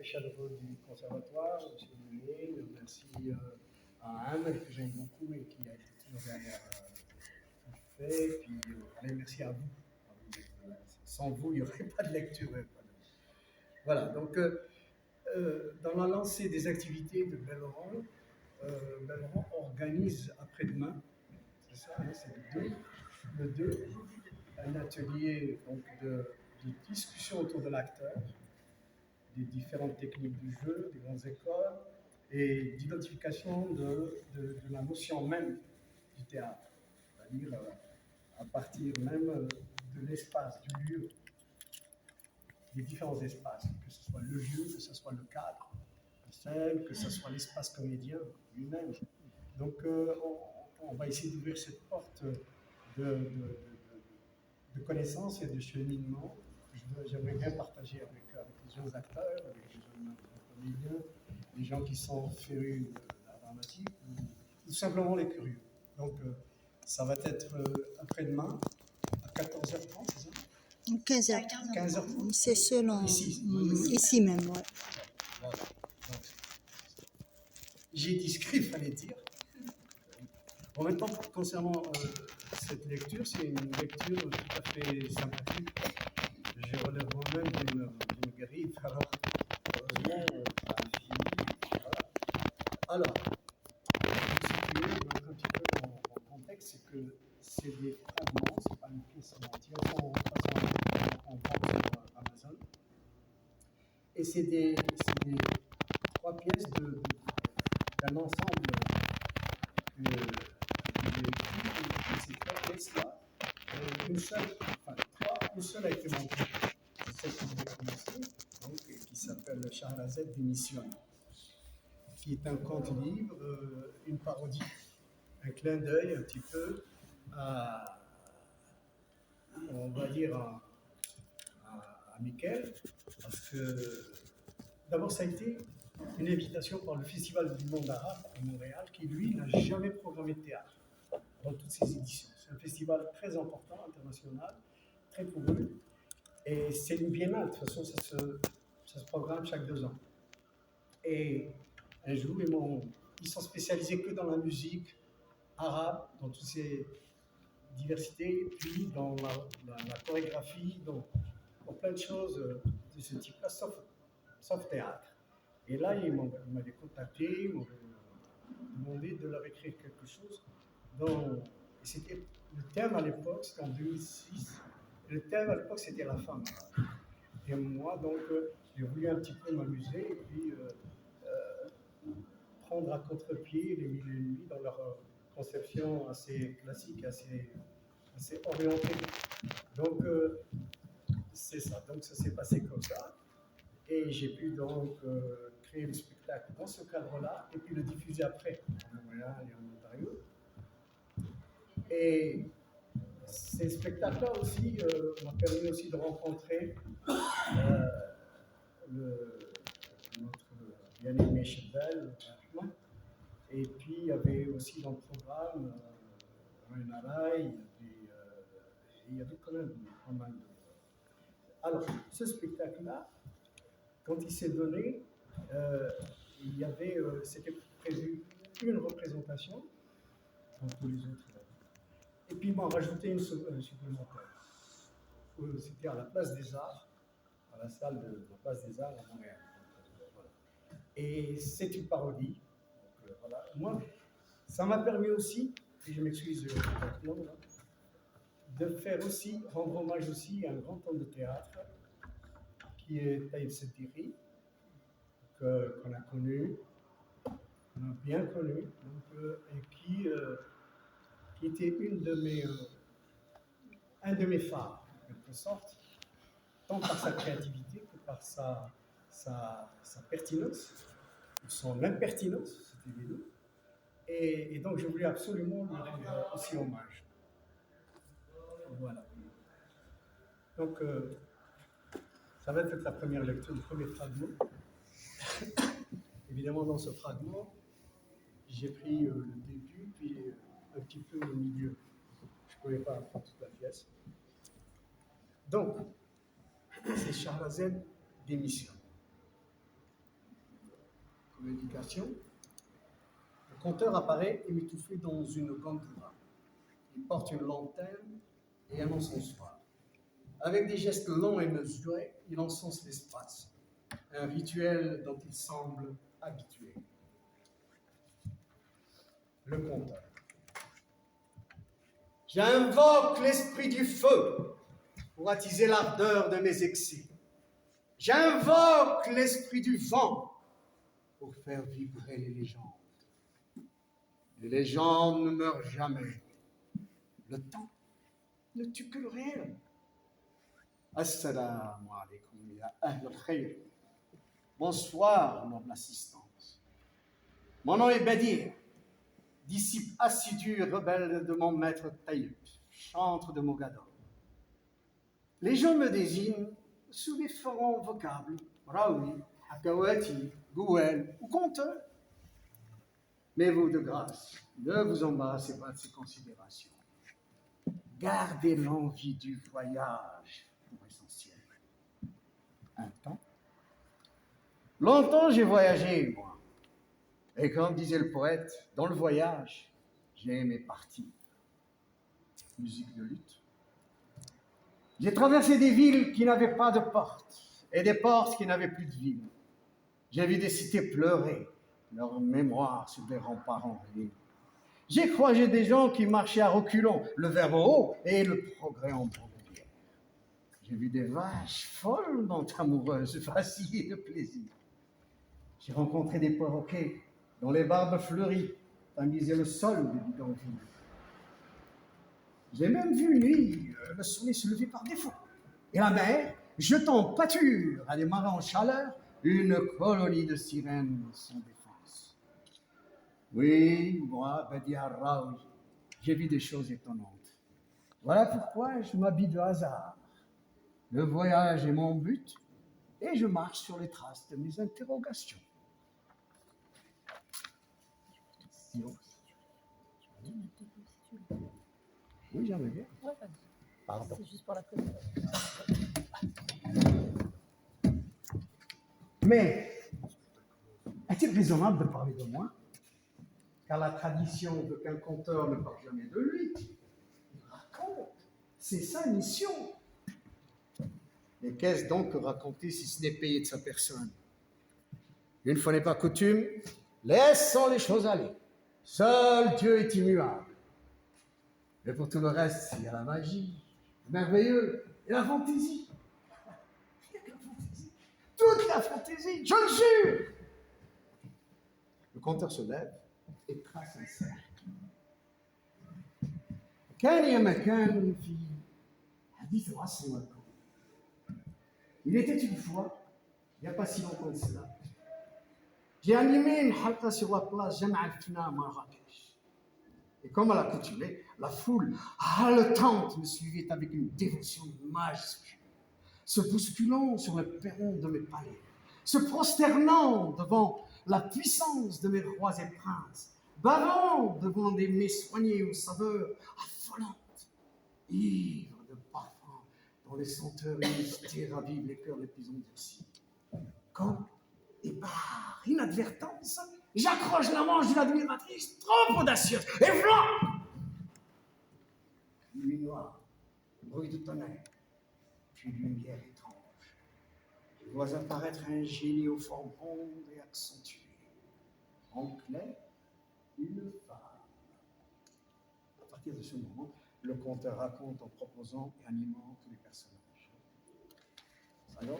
très chaleureux du conservatoire, M. Mullier, merci à Anne, que j'aime beaucoup et qui a été toujours derrière ce que je fais, puis allez, merci à vous. Sans vous, il n'y aurait pas de lecture. Voilà, donc dans la lancée des activités de Belleran, Belleran organise après-demain, c'est ça, hein, c'est le 2, un atelier donc, de discussion autour de l'acteur, des différentes techniques du jeu, des grandes écoles, et d'identification de la notion même du théâtre, c'est-à-dire à partir même de l'espace, du lieu, des différents espaces, que ce soit le lieu, que ce soit le cadre, la scène, que ce soit l'espace comédien lui-même. Donc on va essayer d'ouvrir cette porte de connaissances et de cheminement que j'aimerais bien partager avec les jeunes acteurs, avec les jeunes comédiens, les gens qui sont férus de la dramatique, ou tout simplement les curieux. Donc ça va être après-demain à 14h30, c'est ça? 15h30. 15h30. C'est selon. Ici même, ouais. Voilà. Donc, j'ai discret, il fallait dire. Bon, maintenant, concernant cette lecture, c'est une lecture tout à fait sympathique. Je relève moi-même d'une griffe, alors heureusement, ça fini. Voilà. Alors, pour situer, mettre un petit peu en contexte, c'est que c'est des fragments, c'est pas une pièce entière, on passe en vente sur Amazon. Et c'est des 3 pièces d'un ensemble que j'ai écrit, et ces 3 pièces-là, une seule a été montée. C'est celle que je vais commencer, donc, qui s'appelle Shahrazad démissionne, qui est un conte-livre, une parodie, un clin d'œil un petit peu à, on va dire, à Michael, parce que d'abord ça a été une invitation par le Festival du Monde Arabe à Montréal, qui lui n'a jamais programmé de théâtre dans toutes ses éditions. C'est un festival très important, international, très couru, et c'est une biennale, de toute façon ça se programme chaque 2 ans. Et un jour, ils sont spécialisés que dans la musique arabe, dans toutes ses diversités, puis dans la chorégraphie, dans plein de choses de ce type-là, sauf théâtre. Et là, ils m'avaient contacté, ils m'avaient demandé de leur écrire quelque chose. Et c'était le thème à l'époque, c'était en 2006. Et le thème à l'époque, c'était la femme. Et moi, donc, j'ai voulu un petit peu m'amuser et puis prendre à contre-pied les Mille et une nuits dans leur conception assez classique, assez orientée. Donc, c'est ça. Donc, ça s'est passé comme ça. Et j'ai pu donc créer le spectacle dans ce cadre-là et puis le diffuser après en Montréal et en Ontario. Et ces spectacles-là aussi m'ont permis aussi de rencontrer notre bien-aimé Chebel. Et puis il y avait aussi dans le programme Ryan Alaï, il y avait quand même pas mal de... Alors, ce spectacle-là, quand il s'est donné, il y avait, c'était prévu une représentation, comme tous les autres. Et puis ils m'ont rajouté une supplémentaire. C'était à la Place des Arts, à la salle de la Place des Arts à Montréal. Voilà. Et c'est une parodie. Donc, voilà. Moi, ça m'a permis aussi, et je m'excuse de faire aussi, rendre hommage aussi à un grand homme de théâtre qui est Taïb Setiri, qu'on a connu, qu'on a bien connu, donc, et qui était un de mes phares, en quelque sorte, tant par sa créativité que par sa pertinence, ou son impertinence, c'était les deux. Et donc je voulais absolument lui rendre aussi hommage. Voilà. Donc, ça va être la première lecture, le premier fragment. Évidemment, dans ce fragment, j'ai pris le début, puis un petit peu le milieu. Je ne pouvais pas apprendre toute la pièce. Donc, c'est Shahrazad démissionne. médication. Le conteur apparaît émitouflé dans une gantoura. Il porte une lanterne et un encensoir. Avec des gestes lents et mesurés, il encense l'espace. Un rituel dont il semble habitué. Le conteur. J'invoque l'esprit du feu pour attiser l'ardeur de mes excès. J'invoque l'esprit du vent pour faire vibrer les légendes. Les légendes ne meurent jamais. Le temps ne tue que le réel. Assalamu alaikum ya ahl al-khayr. Bonsoir, noble assistance. Mon nom est Badir, disciple assidu et rebelle de mon maître Taïb, chantre de Mogador. Les gens me désignent sous différents vocables, Raoui, Hakawati, Gouel ou conteur. Mais vous, de grâce, ne vous embarrassez pas de ces considérations. Gardez l'envie du voyage pour essentiel. Un temps. Longtemps j'ai voyagé, moi. Et comme disait le poète, dans le voyage, j'ai aimé partir. Musique de lutte. J'ai traversé des villes qui n'avaient pas de portes et des portes qui n'avaient plus de villes. J'ai vu des cités pleurer, leur mémoire sur des remparts enrayés. J'ai croisé des gens qui marchaient à reculons, le verbe haut et le progrès en broguière. J'ai vu des vaches follement amoureuses, vaciller de plaisir. J'ai rencontré des perroquets dont les barbes fleuries tamisaient le sol des bidonvilles. J'ai même vu une nuit le soleil se lever par défaut. Et la mer, jetant en pâture à des marins en chaleur, une colonie de sirènes sans défense. Oui, moi, Badia Raoui, j'ai vu des choses étonnantes. Voilà pourquoi je m'habille de hasard. Le voyage est mon but et je marche sur les traces de mes interrogations. Oui, j'en ai bien. Ouais, vas-y. Pardon. C'est juste pour la photo. Mais est-il raisonnable de parler de moi? Car la tradition veut qu'un conteur ne parle jamais de lui. Il raconte. C'est sa mission. Mais qu'est-ce donc que raconter si ce n'est payer de sa personne? Une fois n'est pas coutume, laissons les choses aller. Seul Dieu est immuable. Mais pour tout le reste, il y a la magie, le merveilleux et la fantaisie. Il y a que la fantaisie. Toute la fantaisie, je le jure. Le conteur se lève et trace un cercle. كان يا مكان في حديث العصر والكون. Il était une fois, il n'y a pas si longtemps que cela, j'ai animé une halqa sur la place Jama al-Fna à Marrakech. Et comme à l'accoutumée, la foule haletante me suivait avec une dévotion majuscule, se bousculant sur le perron de mes palais, se prosternant devant la puissance de mes rois et princes, bavant devant des mets soignés aux saveurs affolantes, ivres de parfums dont les senteurs inusitées ravivent les cœurs les plus endurcis. Quand, et par inadvertance, j'accroche la manche d'une admiratrice trop audacieuse, et voilà! Nuit noire, bruit de tonnerre, puis lumière étrange. Je vois apparaître un génie aux formes rondes et accentuées. En clair, une femme. À partir de ce moment, le conteur raconte en proposant et animant tous les personnages. Alors,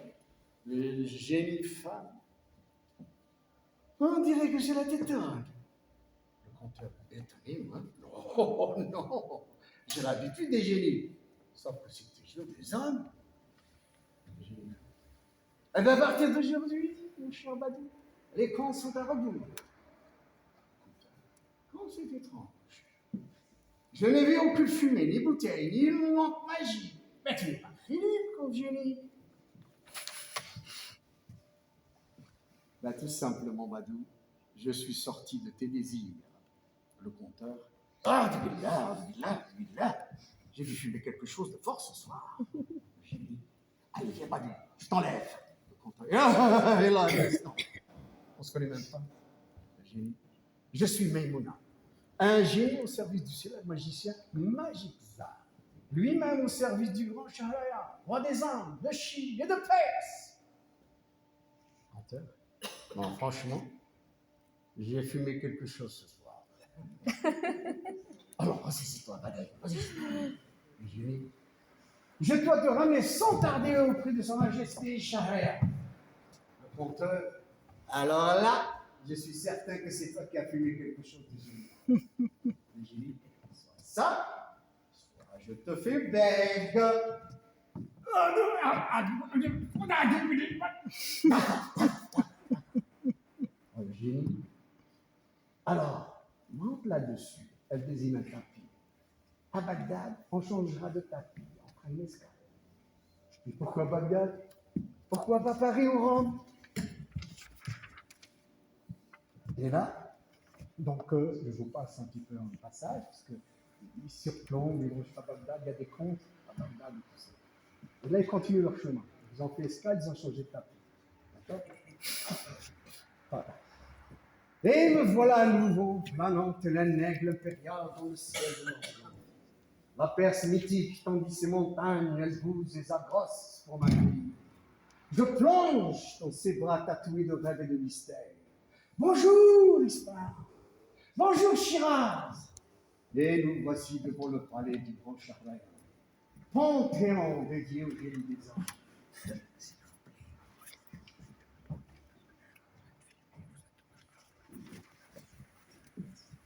le génie femme. On dirait que j'ai la tête dingue. Le conteur est étonné, moi. Oh non, j'ai l'habitude des génies. Sauf que c'est toujours des hommes. Eh bien, à partir d'aujourd'hui, mon cher Badou, les camps sont à rebours. Quand c'est étrange. Je n'ai vu aucune fumée, ni bouteille, ni une lampe magie. Mais tu n'es pas Philippe, comme génie. Ben, tout simplement, Badou, je suis sorti de tes désirs. Le conteur. Ah, Alhamdulillah. J'ai vu fumer quelque chose de fort ce soir. J'ai dit, allez, viens, Badou, je t'enlève. Le conteur. Et là, un instant. On se se connaît même pas. Un génie. Je suis Maïmouna, un génie au service du célèbre magicien Magic Zar, lui-même au service du grand Shahraya, roi des Indes, de Chine et de Perse. Menteur. Non, franchement, j'ai fumé quelque chose ce soir. Alors, ressaisis-toi, Badaï, ressaisis-toi. Génie. Je dois te ramener sans tarder auprès de Sa Majesté Shahraya. Le conteur. Alors là, je suis certain que c'est toi qui as fumé quelque chose de génie. Le génie, soit ça, soit je te fais bègue. Oh, le génie. Alors, monte là-dessus. Elle désigne un tapis. À Bagdad, on changera de tapis. On fera une escale. Et pourquoi Bagdad? Pourquoi pas Paris ou Rome? Et là, donc, je vous passe un petit peu en passage, parce qu'ils surplombent, ils vont jusqu'à Bagdad, il y a des contes à Bagdad et tout ça. Et là, ils continuent leur chemin. Ils ont fait escale, ils ont changé de tapis. D'accord? Voilà. Et me voilà à nouveau, planant tel un aigle impérial dans le ciel de l'Orient. La Perse mythique tendit ses montagnes, Elbouz et Zagros pour m'accueillir. Je plonge dans ses bras tatoués de rêves et de mystères. Bonjour, Ispahan. Bonjour, Shiraz. Et nous voici devant le palais du grand Shahraya, panthéon dédié au génie des anges.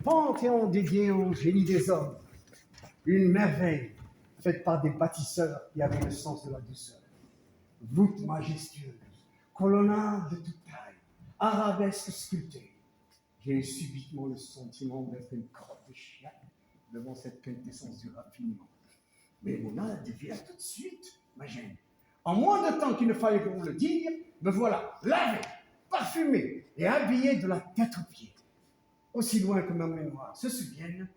Panthéon dédié au génie des hommes. Une merveille faite par des bâtisseurs qui avaient le sens de la douceur. Voûte majestueuse, colonnade de toute taille, arabesque sculptée. J'ai eu subitement le sentiment d'être une crotte de chien devant cette quintessence du raffinement. Mais mon âme devient tout de suite ma gêne. En moins de temps qu'il ne fallait pour le dire, me voilà lavé, parfumé et habillé de la tête aux pieds. Aussi loin que ma mémoire se souvienne,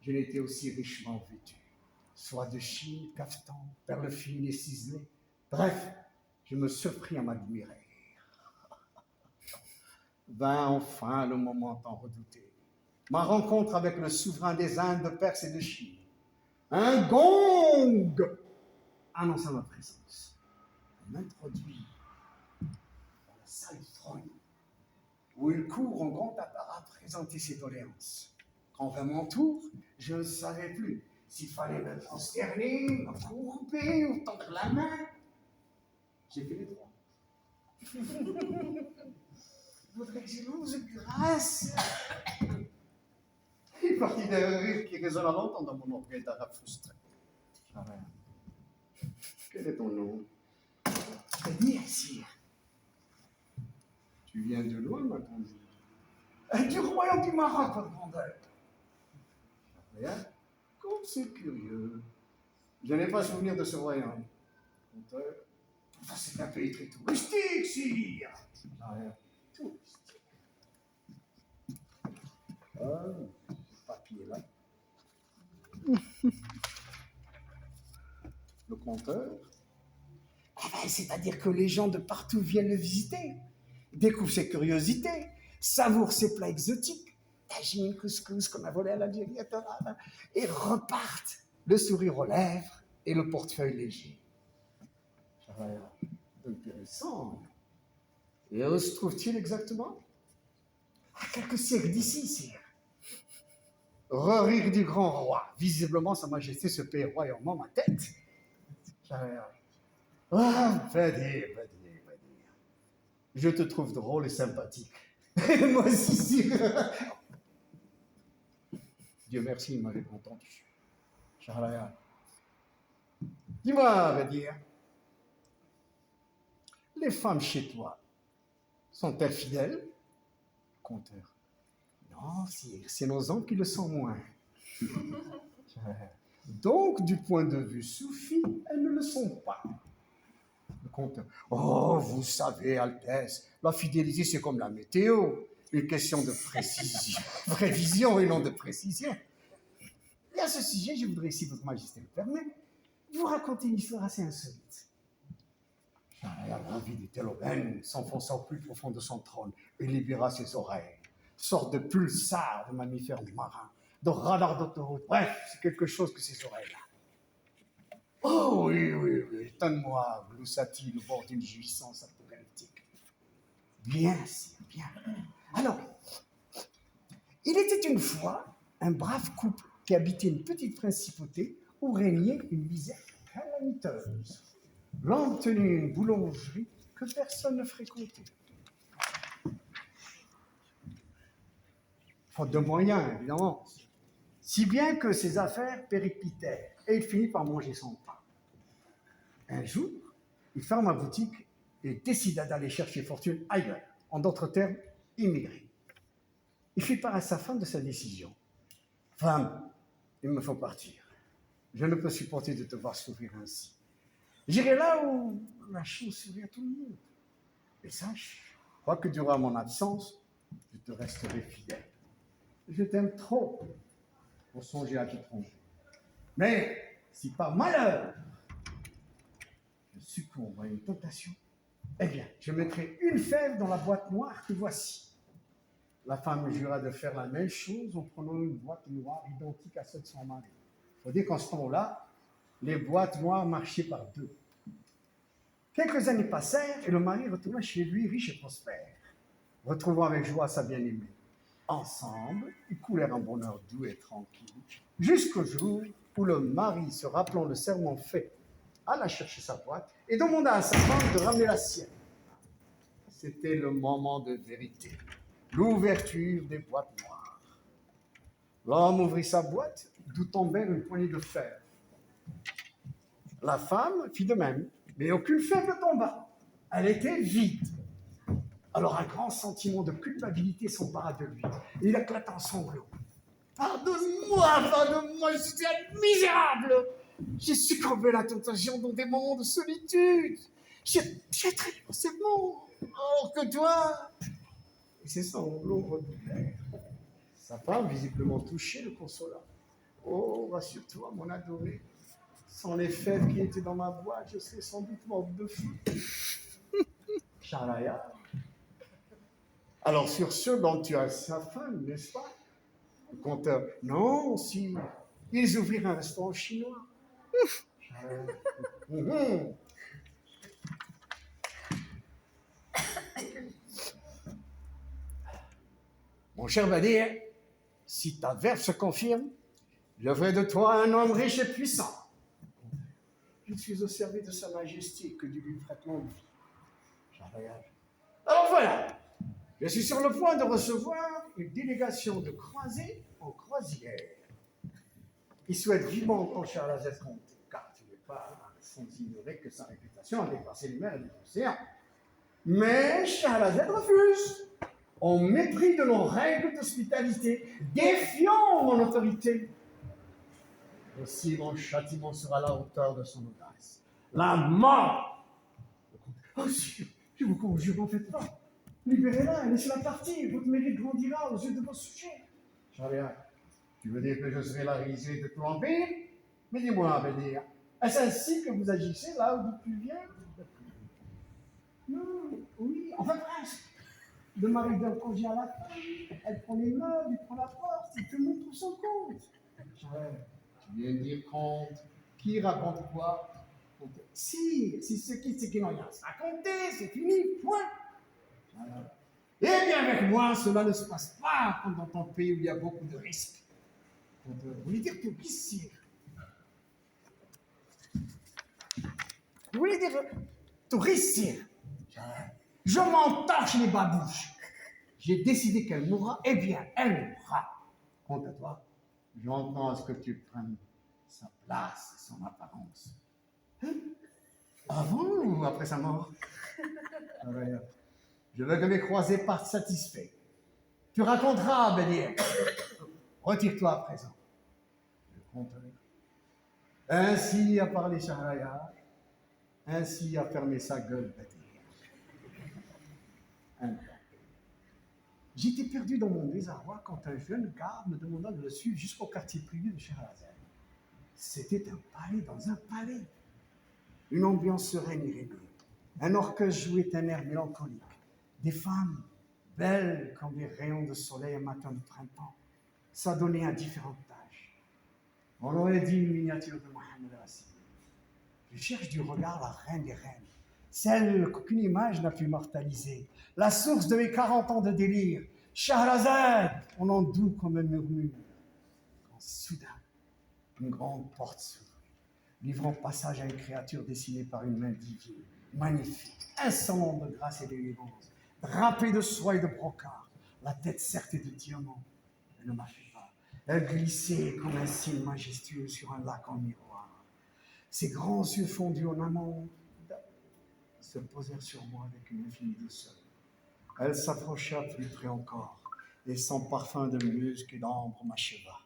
je n'étais aussi richement vêtu. Soit de chine, caftan, perles fines et ciselées. Bref, je me surpris à m'admirer. Vint enfin le moment tant redouté. Ma rencontre avec le souverain des Indes, de Perse et de Chine. Un gong annonça ma présence. On m'introduit dans la salle du trône, où il court en grand apparat présenter ses doléances. Quand vint mon tour, je ne savais plus s'il fallait me prosterner, me courber ou tendre la main. J'ai fait les trois. Votre Excellence, grâce. Il partit d'un rire qui résonna longtemps dans mon orgueil d'arabe frustré. Quel est ton nom? Dire, sire. Tu viens de loin, m'attends-tu? Du royaume du Maroc, votre grandeur. Rien. Comme c'est curieux. Je n'ai pas souvenir de ce royaume. Conteur. Enfin, c'est un pays très touristique, sire. Rien. Touristique. Ah, ce papier là. Le conteur. C'est-à-dire que les gens de partout viennent le visiter, découvrent ses curiosités, savourent ses plats exotiques, tagine, couscous qu'on a volé à l'Algérie, et repartent, le sourire aux lèvres et le portefeuille léger. Intéressant. Et où se trouve-t-il exactement? À quelques siècles d'ici, sire. Rire du grand roi. Visiblement, Sa Majesté se paie royalement ma tête. Ah, va dire. Je te trouve drôle et sympathique. Moi aussi, sire. Dieu merci, il m'avait entendu. Shahraya. Dis-moi, va dire. Les femmes chez toi sont-elles fidèles? Conteur. Non, sire, c'est nos hommes qui le sont moins. Donc, du point de vue soufi, elles ne le sont pas. Le conteur. Oh, vous savez, Altesse, la fidélité, c'est comme la météo. Une question de précision. Prévision et non de précision. Et à ce sujet, je voudrais, si votre Majesté le permet, vous raconter une histoire assez insolite. Shahryar envie de Télobène, s'enfonça au plus profond de son trône et libéra ses oreilles. Sorte de pulsar de mammifères marins, de radar d'autoroute. Bref, c'est quelque chose que ces oreilles-là. Oh oui, oui, oui, donne-moi, gloussa-t-il au bord d'une jouissance apocalyptique. Bien, si, bien. Alors, il était une fois un brave couple qui habitait une petite principauté où régnait une misère calamiteuse. L'homme tenait une boulangerie que personne ne fréquentait. Faute de moyens, évidemment. Si bien que ses affaires périclitèrent et il finit par manger son pain. Un jour, il ferma la boutique et décida d'aller chercher fortune ailleurs. En d'autres termes, immigrer. Il fit part à sa femme de sa décision. « Femme, il me faut partir. Je ne peux supporter de te voir souffrir ainsi. J'irai là où la chance sourit à tout le monde. Et sache, quoi que durant mon absence, je te resterai fidèle. Je t'aime trop pour songer à te tromper. Mais si par malheur, je succombe à une tentation, eh bien, je mettrai une fève dans la boîte noire que voici. » La femme jura de faire la même chose en prenant une boîte noire identique à celle de son mari. Il faut dire qu'en ce temps-là, les boîtes noires marchaient par deux. Quelques années passèrent et le mari retourna chez lui riche et prospère, retrouvant avec joie sa bien-aimée. Ensemble, ils coulèrent un bonheur doux et tranquille, jusqu'au jour où le mari, se rappelant le serment fait, alla chercher sa boîte et demanda à sa femme de ramener la sienne. C'était le moment de vérité, l'ouverture des boîtes noires. L'homme ouvrit sa boîte, d'où tombèrent une poignée de fèves. La femme fit de même, mais aucune fève ne tomba. Elle était vide. Alors un grand sentiment de culpabilité s'empara de lui. Et il éclata en sanglots. « Pardonne-moi, je suis un misérable. J'ai succombé à la tentation dans des moments de solitude. J'ai trahi mon serment, alors que toi... » Et ses sanglots redoublèrent. Sa femme, visiblement touchée, le consola. « Oh, rassure-toi, mon adoré. Sans les fèves qui étaient dans ma boîte, je serais sans doute morte de faim. » Shahryar. Alors sur ce, donc tu as sa femme, n'est-ce pas? Le conteur. Non, si. Ils ouvrirent un restaurant chinois. Mon cher Badir, si ta verve se confirme, je ferai de toi un homme riche et puissant. Je suis au service de sa majesté, que Dieu lui prête longue vie. Alors voilà, je suis sur le point de recevoir une délégation de croisés en croisière. Il souhaite vivement ton Shahrazad compte, car tu n'es pas sans ignorer que sa réputation a dépassé les mers et les océans. Mais Shahrazad refuse, en mépris de nos règles d'hospitalité, défiant mon autorité. Aussi, mon châtiment sera à la hauteur de son audace. La mort. Oh, si, je vous conjure, n'en faites pas. Libérez-la, laissez-la partir. Votre mérite grandira aux yeux de vos sujets. Shahryar, tu veux dire que je serai la risée de tout l'Empire? Mais dis-moi, Bédir, est-ce ainsi que vous agissez là où tu viens? Non, oui, enfin presque. Le mari donne congé à la femme, elle prend les meubles, il prend la porte, et tout le monde trouve son compte. Shahryar, tu viens de dire compte. Qui raconte quoi? Si ceux qui n'ont rien à raconter, c'est fini, point. Eh bien, avec moi, cela ne se passe pas comme dans ton pays où il y a beaucoup de risques. Vous voulez dire que sire? Vous voulez dire touriste, sire? Je m'entorche les babouches. J'ai décidé qu'elle mourra, eh bien, elle mourra. Quant à toi, j'entends à ce que tu prennes sa place et son apparence. Hein? Avant ou après sa mort? Je veux que mes croisés partent satisfaits. Tu raconteras, Bédir. Retire-toi à présent. Je compterai. Ainsi a parlé Shahryar, ainsi a fermé sa gueule, Bédir. J'étais perdu dans mon désarroi quand un jeune garde me demanda de le suivre jusqu'au quartier privé de Shahrazad. C'était un palais dans un palais. Une ambiance sereine et réglée. Un orchestre jouait un air mélancolique. Des femmes, belles comme des rayons de soleil un matin de printemps, s'adonnaient à différentes tâches. On aurait dit une miniature de Mohamed Rassi. Je cherche du regard la reine des reines, celle qu'aucune image n'a pu mortaliser, la source de mes 40 ans de délire, Shahrazad, on en doux comme un murmure. Quand soudain, une grande porte s'ouvre, livrant passage à une créature dessinée par une main divine, magnifique, insolente de grâce et d'élégance, drapée de soie et de brocart, la tête cerclée de diamants. Elle ne marchait pas, elle glissait comme un signe majestueux sur un lac en miroir. Ses grands yeux fondus en amande se posèrent sur moi avec une infinie douceur. Elle s'approcha plus près encore, et son parfum de musc et d'ambre m'acheva.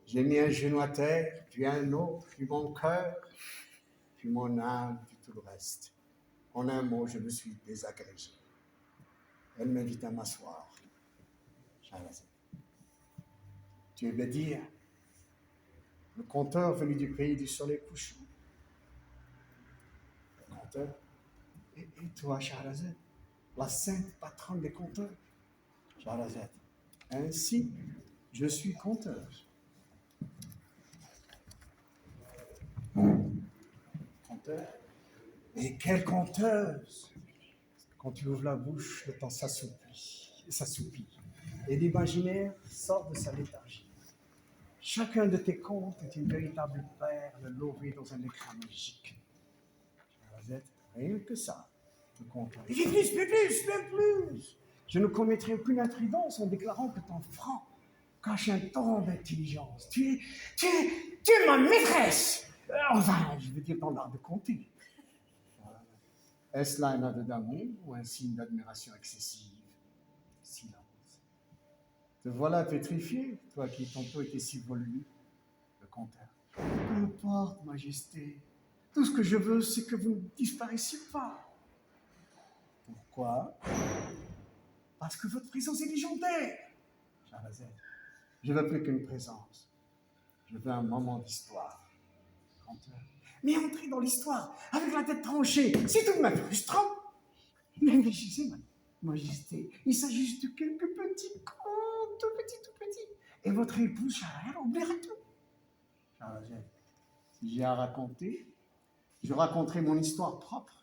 J'ai mis un genou à terre, puis un autre, puis mon cœur, puis mon âme, puis tout le reste. En un mot, je me suis désagrégé. Elle m'invite à m'asseoir. Shahrazad. Tu es Bédir, le conteur venu du pays du soleil couchant. Le conteur. Et toi, Shahrazad, la sainte patronne des conteurs. Shahrazad. Ainsi, je suis conteur. Conteur. Et quelle conteuse! Quand tu ouvres la bouche, le temps s'assoupit. Et l'imaginaire sort de sa léthargie. Chacun de tes contes est une véritable perle lorée dans un écran magique. Shahrazad, rien que ça, le conteur. Et plus! Je ne commettrai aucune imprudence en déclarant que ton franc cache un ton d'intelligence. Tu es ma maîtresse! Enfin, je veux dire ton art de compter. Est-ce là un aveu d'amour ou un signe d'admiration excessive? Silence. Te voilà pétrifié, toi qui tantôt étais si volumineux, le conteur. Peu importe, Majesté. Tout ce que je veux, c'est que vous ne disparaissiez pas. Pourquoi? Parce que votre présence est légendaire. Shahrazad, je veux plus qu'une présence. Je veux un moment d'histoire. Conteur. Mais entrer dans l'histoire avec la tête tranchée, c'est tout de même frustrant. Mais réfléchissez, Majesté, il s'agit juste de quelques petits contes, tout petits. Et votre épouse, Shahrazad, oubliera tout. Shahrazad, si j'ai à raconter, je raconterai mon histoire propre.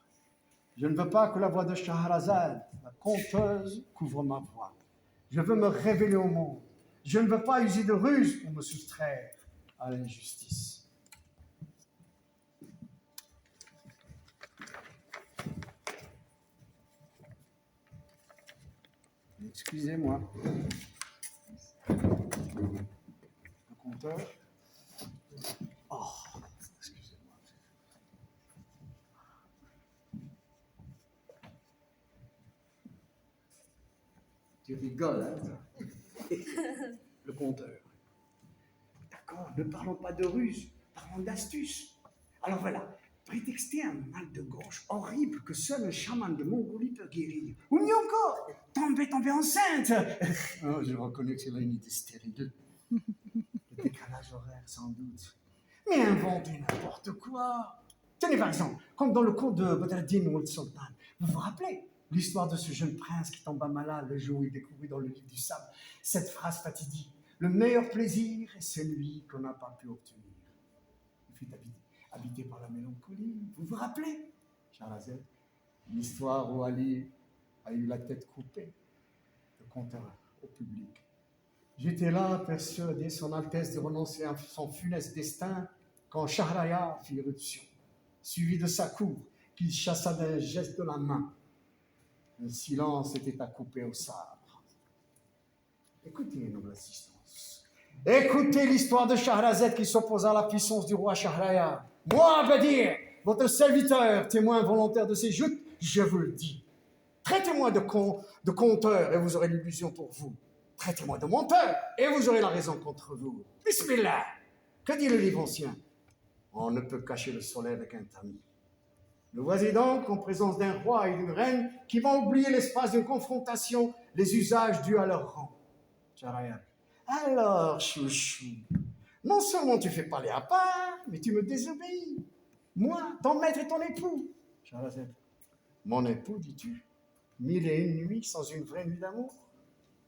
Je ne veux pas que la voix de Shahrazad, la conteuse, couvre ma voix. Je veux me révéler au monde. Je ne veux pas user de ruse pour me soustraire à l'injustice. Excusez-moi. Le conteur. Oh, excusez-moi. Tu rigoles, hein? Le conteur. D'accord, ne parlons pas de ruse, parlons d'astuce. Alors voilà, prétexter un mal de gorge horrible que seul un chaman de Mongolie peut guérir. Ou mieux encore, tomber enceinte. Oh, je reconnais que c'est là une idée stérile. Le décalage horaire, sans doute. Mais inventer n'importe quoi. Tenez par exemple, comme dans le conte de Badreddin Ould Sultan. Vous vous rappelez l'histoire de ce jeune prince qui tomba malade le jour où il découvrit dans le livre du sable cette phrase fatidique: le meilleur plaisir est celui qu'on n'a pas pu obtenir. Il fut habité par la mélancolie. Vous vous rappelez, Shahrazad, l'histoire où Ali a eu la tête coupée, le conteur au public. J'étais là, persuadé son Altesse de renoncer à son funeste destin, quand Shahrayar fit irruption, suivi de sa cour, qu'il chassa d'un geste de la main. Le silence était à couper au sabre. Écoutez, noble assistance. Écoutez l'histoire de Shahrazad qui s'opposa à la puissance du roi Shahrayar. Moi, Bédir, votre serviteur, témoin volontaire de ces joutes, je vous le dis. Traitez-moi de conteur et vous aurez l'illusion pour vous. Traitez-moi de menteur et vous aurez la raison contre vous. Bismillah. Que dit le livre ancien? On ne peut cacher le soleil avec un tamis. Nous voici donc en présence d'un roi et d'une reine qui vont oublier l'espace d'une confrontation, les usages dus à leur rang. Shahrayar. Alors, chouchou, non seulement tu fais parler à part, mais tu me désobéis. Moi, ton maître et ton époux. Shahrazad. Mon époux, dis-tu, 1001 nuits sans une vraie nuit d'amour.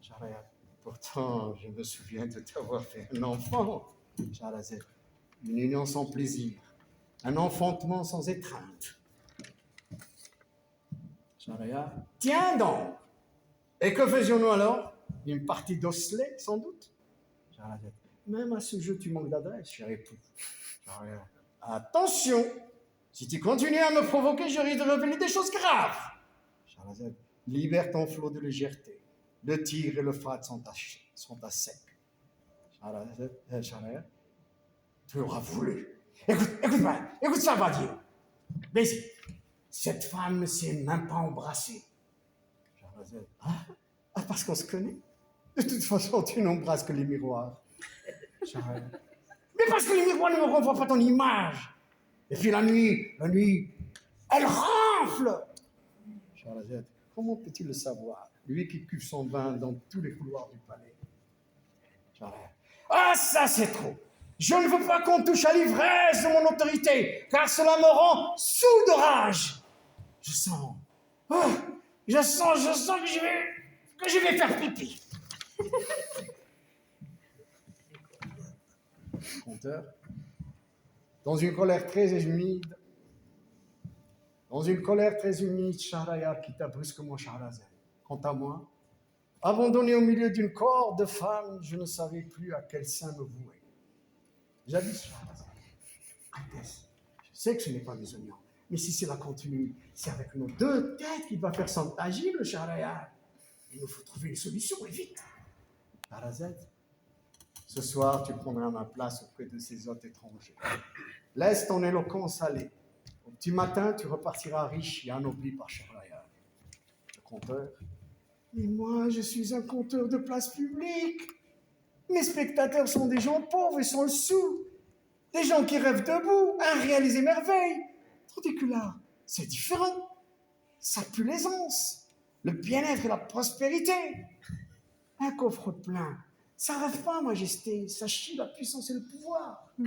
Shahrazad. Pourtant, je me souviens de t'avoir fait un enfant. Shahrazad. Une union sans plaisir, un enfantement sans étreinte. Shahrazad. Tiens donc. Et que faisions-nous alors? Une partie d'osselet, sans doute. Shahrazad. Même à ce jeu, tu manques d'adresse, cher époux. Shahrazad. Attention, si tu continues à me provoquer, je risque de révéler des choses graves. Shahrazad. Libère ton flot de légèreté. Le tir et le fat sont à sec. Shahrazad. Tu auras voulu. Écoute ça, va dire. Mais cette femme ne s'est même pas embrassée. Shahrazad. Parce qu'on se connaît. De toute façon, tu n'embrasses que les miroirs. Shahrazad. Mais parce que les miroirs ne me renvoient pas ton image. Et puis la nuit, elle ronfle. Shahrazad. Comment peut-il le savoir, lui qui cuve son vin dans tous les couloirs du palais? Ah, ça c'est trop. Je ne veux pas qu'on touche à l'ivresse de mon autorité, car cela me rend sourd de rage. Je sens que je vais faire pipi. Conteur, dans une colère très humide, Shahrazad quitta brusquement Shahrazad. Quant à moi, abandonné au milieu d'une corde de femmes, je ne savais plus à quel sein me vouer. J'avais Shahrazad. Altesse, je sais que ce n'est pas désobligeant, mais si cela continue, c'est avec nos deux têtes qu'il va faire son agible, Shahrazad. Il nous faut trouver une solution, et vite. Shahrazad, ce soir, tu prendras ma place auprès de ces hôtes étrangers. Laisse ton éloquence aller. Au petit matin, tu repartiras riche et anobli par Shahrazad. Le conteur. Mais moi, je suis un conteur de place publique. Mes spectateurs sont des gens pauvres et sans le sou. Des gens qui rêvent debout, à réaliser merveilles. Tandis que là, c'est différent. Ça pue l'aisance, le bien-être et la prospérité. Un coffre plein, ça rêve pas, majesté. Ça chie la puissance et le pouvoir. Et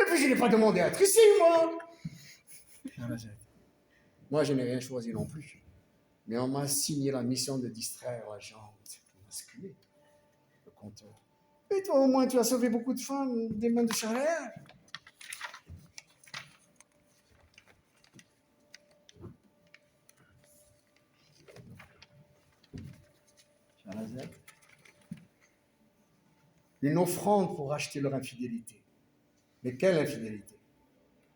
puis, je n'ai pas demandé à être ici, moi. Moi, je n'ai rien choisi non plus. Mais on m'a assigné la mission de distraire la gente masculée, le conteur. Et toi, au moins, tu as sauvé beaucoup de femmes des mains de Shahrazad. Shahrazad. Une offrande pour racheter leur infidélité. Mais quelle infidélité?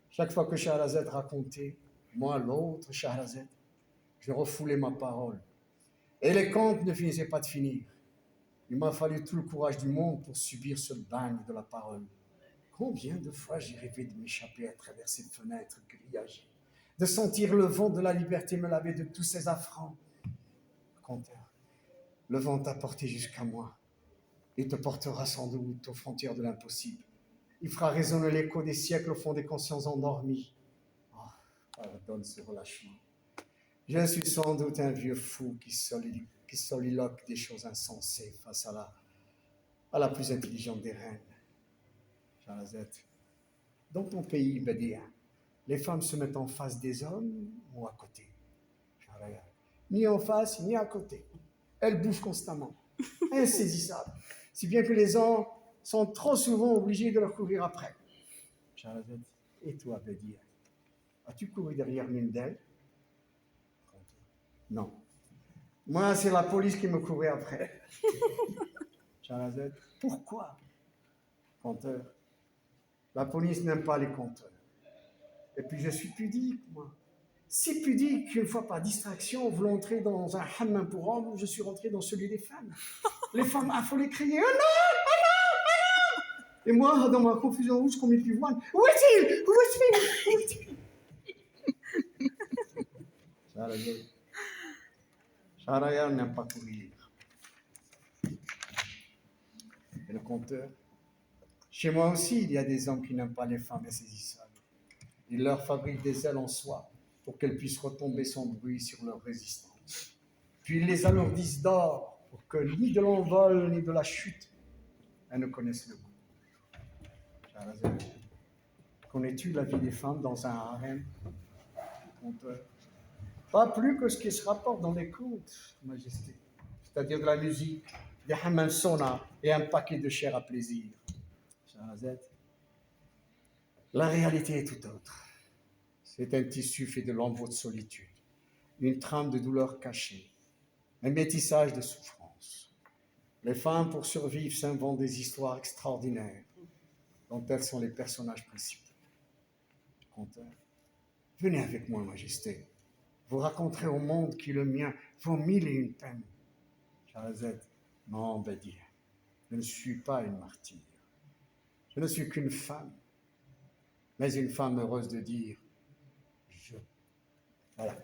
Chaque fois que Shahrazad racontait, moi, l'autre Shahrazad, je refoulais ma parole. Et les contes ne finissaient pas de finir. Il m'a fallu tout le courage du monde pour subir ce bagne de la parole. Combien de fois j'ai rêvé de m'échapper à travers ces fenêtres grillagées, de sentir le vent de la liberté me laver de tous ces affronts. Conteur, le vent t'a porté jusqu'à moi. Il te portera sans doute aux frontières de l'impossible. Il fera résonner l'écho des siècles au fond des consciences endormies. Oh, pardonne ce relâchement. Je suis sans doute un vieux fou qui soliloque des choses insensées face à la plus intelligente des reines. Shahrazad, dans ton pays bédéen, les femmes se mettent en face des hommes ou à côté? Shahrazad, ni en face ni à côté. Elles bouffent constamment, insaisissables, si bien que les hommes sont trop souvent obligés de leur courir après. Shahrazad, et toi, Bédia, as-tu couru derrière l'une d'elles? Non. Moi, c'est la police qui me courait après. Shahrazad, pourquoi? Conteur, la police n'aime pas les conteurs. Et puis je suis pudique, moi. Si pudique qu'une fois par distraction, voulant entrer dans un hammam pour hommes, je suis rentré dans celui des femmes. Les femmes affolées criaient « Oh non! Oh non! Oh non !» Et moi, dans ma confusion rouge comme une pivoine, « Où est-il? Où est-il? » Shahrazad n'aime pas courir. Et le conteur, chez moi aussi, il y a des hommes qui n'aiment pas les femmes insaisissables. Ils leur fabriquent des ailes en soie pour qu'elles puissent retomber sans bruit sur leur résistance. Puis ils les alourdissent d'or pour que ni de l'envol ni de la chute, elles ne connaissent le goût. Connais-tu la vie des femmes dans un harem? Conteur. Pas plus que ce qui se rapporte dans les contes, Majesté. C'est-à-dire de la musique, des hamansona et un paquet de chair à plaisir. Shahrazad, la réalité est tout autre. C'est un tissu fait de lambeaux de solitude, une trame de douleur cachée, un métissage de souffrance. Les femmes, pour survivre, s'inventent des histoires extraordinaires dont elles sont les personnages principaux. Conteur, venez avec moi, Majesté. Vous raconterez au monde qui est le mien vos 1001 peines. Shahrazad, non, Badir, je ne suis pas une martyre. Je ne suis qu'une femme, mais une femme heureuse de dire je. Voilà.